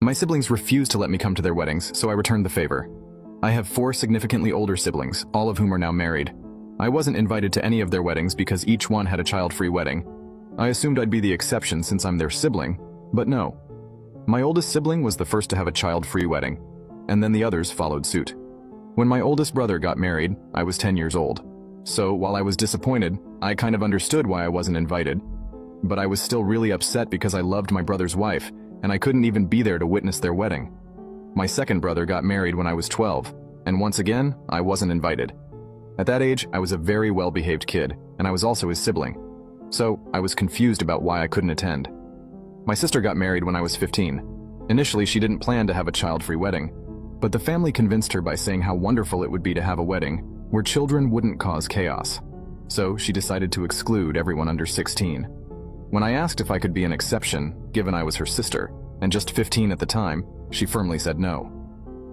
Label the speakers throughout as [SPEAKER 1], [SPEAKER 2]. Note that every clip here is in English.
[SPEAKER 1] My siblings refused to let me come to their weddings, so I returned the favor. I have 4 significantly older siblings, all of whom are now married. I wasn't invited to any of their weddings because each one had a child-free wedding. I assumed I'd be the exception since I'm their sibling, but no. My oldest sibling was the first to have a child-free wedding, and then the others followed suit. When my oldest brother got married, I was 10 years old. So while I was disappointed, I kind of understood why I wasn't invited. But I was still really upset because I loved my brother's wife, and I couldn't even be there to witness their wedding. My second brother got married when I was 12, and once again, I wasn't invited. At that age, I was a very well-behaved kid, and I was also his sibling. So I was confused about why I couldn't attend. My sister got married when I was 15. Initially, she didn't plan to have a child-free wedding, but the family convinced her by saying how wonderful it would be to have a wedding where children wouldn't cause chaos. So she decided to exclude everyone under 16. When I asked if I could be an exception, given I was her sister, and just 15 at the time, she firmly said no.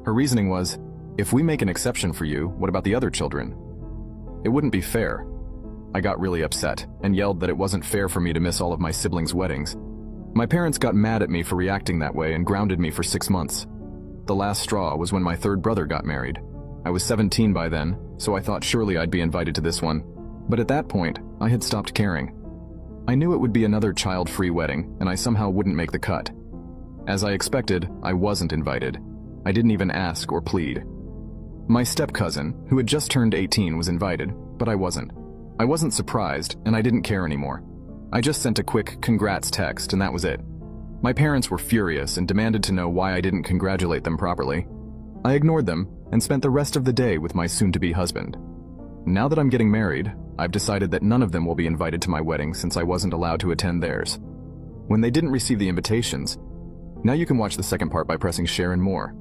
[SPEAKER 1] Her reasoning was, if we make an exception for you, what about the other children? It wouldn't be fair. I got really upset and yelled that it wasn't fair for me to miss all of my siblings' weddings. My parents got mad at me for reacting that way and grounded me for 6 months. The last straw was when my third brother got married. I was 17 by then, so I thought surely I'd be invited to this one. But at that point, I had stopped caring. I knew it would be another child-free wedding, and I somehow wouldn't make the cut. As I expected, I wasn't invited. I didn't even ask or plead. My step-cousin, who had just turned 18, was invited, but I wasn't. I wasn't surprised, and I didn't care anymore. I just sent a quick congrats text, and that was it. My parents were furious and demanded to know why I didn't congratulate them properly. I ignored them and spent the rest of the day with my soon-to-be husband. Now that I'm getting married, I've decided that none of them will be invited to my wedding since I wasn't allowed to attend theirs. When they didn't receive the invitations, now you can watch the second part by pressing share and more.